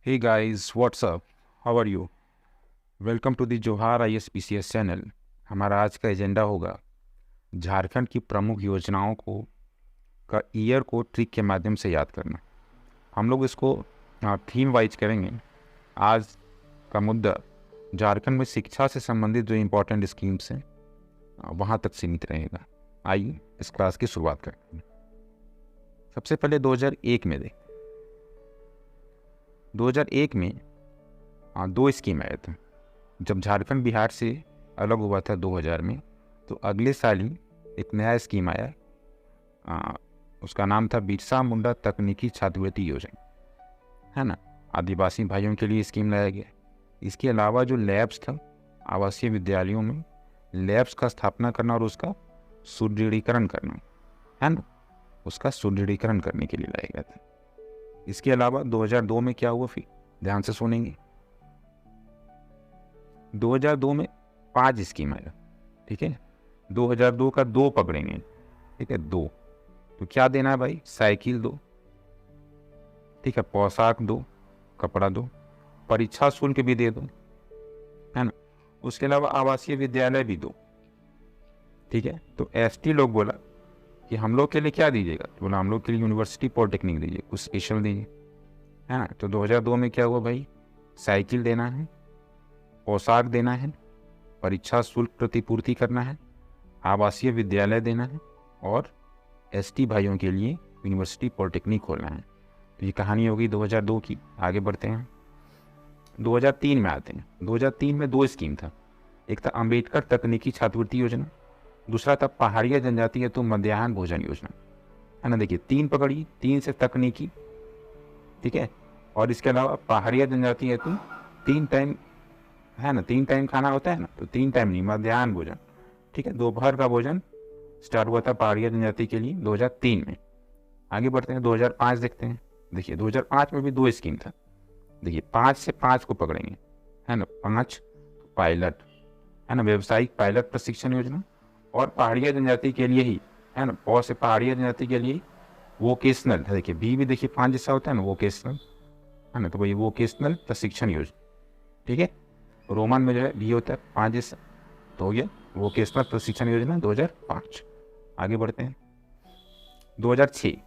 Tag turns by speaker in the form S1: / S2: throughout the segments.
S1: Hey guys, what's up? How are you? Welcome to the Johar ISPCS channel. हमारा आज का agenda होगा झारखंड की प्रमुख योजनाओं को का ईयर को ट्रिक के माध्यम से याद करना। हम लोग इसको थीम वाइज करेंगे। आज का मुद्दा झारखंड में शिक्षा से संबंधित जो इम्पोर्टेंट स्कीम्स हैं वहाँ तक सीमित रहेगा। आइए इस क्लास की शुरुआत करते हैं। सबसे पहले 2001 में 2001 में दो स्कीम आए थे। जब झारखंड बिहार से अलग हुआ था 2000 में, तो अगले साल ही एक नया स्कीम आया। उसका नाम था बिरसा मुंडा तकनीकी छात्रवृत्ति योजना, है ना। आदिवासी भाइयों के लिए स्कीम लाया गया। इसके अलावा जो लैब्स था, आवासीय विद्यालयों में लैब्स का स्थापना करना और उसका सुदृढ़ीकरण करना, है ना, उसका सुदृढ़ीकरण करने के लिए लाया गया था। इसके अलावा 2002 में क्या हुआ, फिर ध्यान से सुनेंगे। 2002 में 5 स्कीम आया, ठीक है। 2002 का 2 पकड़ेंगे, ठीक है, 2। तो क्या देना है भाई? साइकिल दो, ठीक है, पोशाक दो, कपड़ा दो, परीक्षा शुल्क भी दे दो, है ना। उसके अलावा आवासीय विद्यालय भी दो, ठीक है। तो एसटी लोग बोला कि हम लोग के लिए क्या दीजिएगा? तो बोला हम लोग के लिए यूनिवर्सिटी पॉलिटेक्निक दीजिए, कुछ स्पेशल दीजिए, है ना। तो 2002 में क्या हुआ भाई? साइकिल देना है, पोशाक देना है, परीक्षा शुल्क प्रतिपूर्ति करना है, आवासीय विद्यालय देना है और एसटी भाइयों के लिए यूनिवर्सिटी पॉलिटेक्निक खोलना है। तो ये कहानी होगी 2002 की। आगे बढ़ते हैं, 2003 में आते हैं। 2003 में 2 स्कीम था। एक था अंबेडकर तकनीकी छात्रवृत्ति योजना, दूसरा था पहाड़िया जनजाति हेतु मध्याह्न भोजन योजना, है ना। देखिए 3 पकड़ी, 3 से तकनीकी, ठीक है, और इसके अलावा पहाड़िया जनजाति हेतु 3 टाइम, है ना, 3 टाइम खाना होता है ना, तो 3 टाइम नहीं, मध्याह्न भोजन, ठीक है। दोपहर का भोजन स्टार्ट हुआ था पहाड़िया जनजाति के लिए 2003 में। आगे बढ़ते हैं, 2005 देखते हैं। देखिए 2005 में भी 2 स्कीम था। देखिए 5 से 5 को पकड़ेंगे, है ना। 5 पायलट, है ना, व्यवसायिक पायलट प्रशिक्षण योजना, और पहाड़िया जनजाति के लिए ही, है ना, और से पहाड़िया जनजाति के लिए वोकेशनल, देखिए भी देखिए 5 जैसा होता है ना, वोकेशनल, है ना। तो वही वोकेशनल प्रशिक्षण योजना, ठीक है। रोमन में जो है भी होता है 5 जैसा, तो हो गया वोकेशनल प्रशिक्षण योजना 2005। आगे बढ़ते हैं, 2006,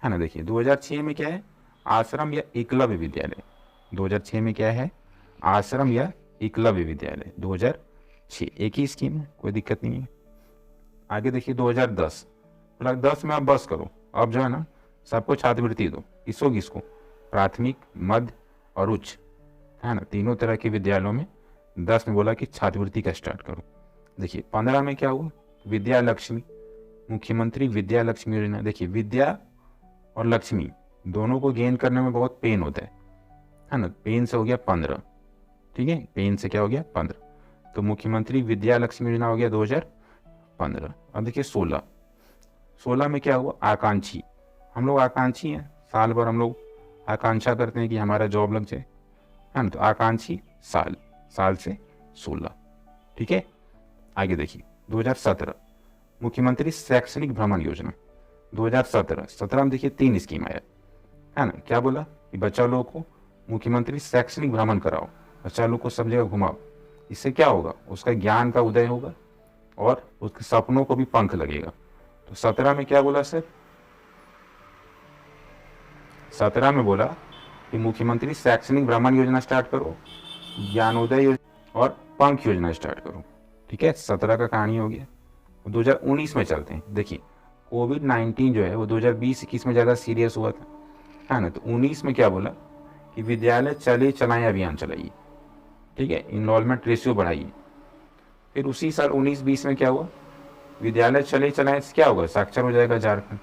S1: है ना। देखिए 2006 में क्या है? आश्रम या एकलव्य विद्यालय। 2006 में क्या है? आश्रम या एकलव्य विद्यालय 2006, एक ही स्कीम है, कोई दिक्कत नहीं है। आगे देखिए 2010, मतलब 10 में आप बस करो, अब जो है ना सबको छात्रवृत्ति दो। किसको? प्राथमिक, मध्य और उच्च, है ना, तीनों तरह के विद्यालयों में 10 में बोला कि छात्रवृत्ति का स्टार्ट करो। देखिए 15 में क्या हुआ? विद्या लक्ष्मी, मुख्यमंत्री विद्या लक्ष्मी योजना। देखिए विद्या और लक्ष्मी दोनों को गेन करने में बहुत पेन होता है ना। पेन से हो गया 15, ठीक है, पेन से क्या हो गया 15। तो मुख्यमंत्री विद्या लक्ष्मी योजना हो गया 2015। अब देखिए 16 में क्या हुआ? आकांक्षी। हम लोग आकांक्षी हैं, साल भर हम लोग आकांक्षा करते हैं कि हमारा जॉब लग जाए, है ना। तो आकांक्षी साल से 16, ठीक है। आगे देखिए 2017, मुख्यमंत्री शैक्षणिक भ्रमण योजना 2017 में देखिए 3 स्कीम आया, है ना। क्या बोला कि बच्चा लोगों को मुख्यमंत्री शैक्षणिक भ्रमण कराओ, बच्चा लोग को सब जगह घुमाओ। इससे क्या होगा? उसका ज्ञान का उदय होगा और उसके सपनों को भी पंख लगेगा। तो 17 में क्या बोला सर? 17 में बोला कि मुख्यमंत्री शैक्षणिक भ्रमण योजना स्टार्ट करो, ज्ञानोदय योजना और पंख योजना स्टार्ट करो, ठीक है। 17 का कहानी हो गया। 2019 में चलते हैं। देखिए कोविड-19 जो है वो 2020-21 में ज़्यादा सीरियस हुआ था, है ना। तो 19 में क्या बोला कि विद्यालय चले चलाएं अभियान चलाइए, ठीक है, इनरोलमेंट रेशियो बढ़ाइए। फिर उसी साल 19-20 में क्या हुआ? विद्यालय चले चलाएं से क्या होगा? साक्षर हो जाएगा झारखंड,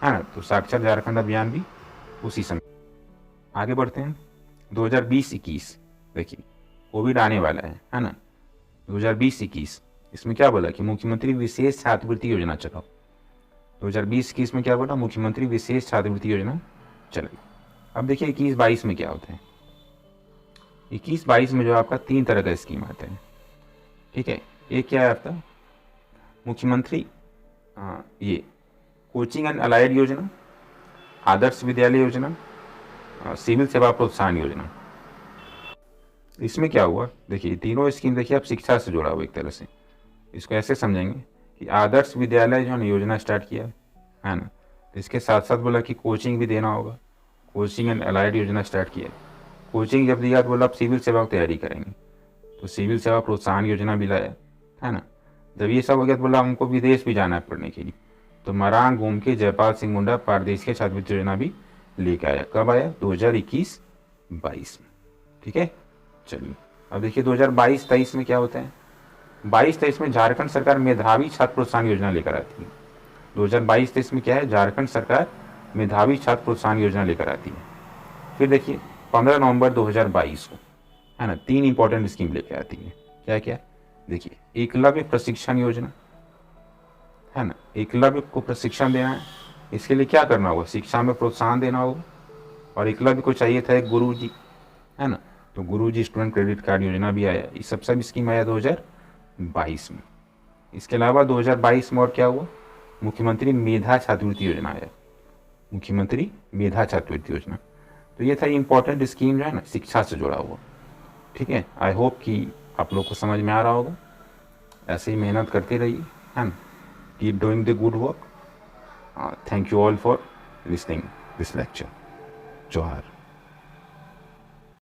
S1: है ना। तो साक्षर झारखंड अभियान भी उसी समय। आगे बढ़ते हैं 2020-21। देखिए कोविड आने वाला है ना। 2020-21 इसमें क्या बोला कि मुख्यमंत्री विशेष छात्रवृत्ति योजना चलाओ। 2020-21 में क्या बोला? मुख्यमंत्री विशेष छात्रवृत्ति योजना चलाई। अब देखिए 21-22 में क्या होता है। 21-22 में जो आपका 3 तरह का स्कीम आता है, ठीक है। एक क्या है आपका? मुख्यमंत्री ये कोचिंग एंड अलाइड योजना, आदर्श विद्यालय योजना, सिविल सेवा प्रोत्साहन योजना। इसमें क्या हुआ, देखिए तीनों स्कीम देखिए आप शिक्षा से जुड़ा हुआ एक तरह से। इसको ऐसे समझेंगे कि आदर्श विद्यालय जो है ना योजना स्टार्ट किया है ना, तो इसके साथ साथ बोला कि कोचिंग भी देना होगा, कोचिंग एंड अलाइड योजना स्टार्ट किया। कोचिंग जब दिया तो बोला आप सिविल सेवा की तैयारी करेंगे, तो सिविल सेवा प्रोत्साहन योजना भी लाया है ना। जब ये सब हो गया तो बोला हमको विदेश भी जाना है पढ़ने के लिए, तो मरांग घूम के जयपाल सिंह मुंडा पारदेश छात्रवृत्ति योजना भी लेके आया। कब आया, 2021-22 में। ठीक है, चलिए अब देखिए 2022-23 में क्या होता है। 22-23 में झारखंड सरकार मेधावी छात्र प्रोत्साहन योजना लेकर आती है। 2022-23 में क्या है, झारखंड सरकार मेधावी छात्र प्रोत्साहन योजना लेकर आती है। फिर देखिए 15 नवंबर 2022 को है ना 3 इंपॉर्टेंट स्कीम लेकर आती है। क्या क्या, देखिए एकलव्य प्रशिक्षण योजना है ना, एकलव्य को प्रशिक्षण देना है। इसके लिए क्या करना होगा, शिक्षा में प्रोत्साहन देना होगा। और एकलव्य को चाहिए था एक गुरु जी है ना, तो गुरु जी स्टूडेंट क्रेडिट कार्ड योजना भी आया। ये सब स्कीम आया 2022 में। इसके अलावा 2022 में और क्या हुआ, मुख्यमंत्री मेधा छात्रवृत्ति योजना आया, मुख्यमंत्री मेधा छात्रवृत्ति योजना। तो ये था इंपॉर्टेंट स्कीम जो है ना शिक्षा से जुड़ा हुआ। ठीक है, आई होप कि आप लोग को समझ में आ रहा होगा। ऐसे ही मेहनत करते रहिए है ना, keep doing the good work. Thank you all for listening this lecture. जोहार।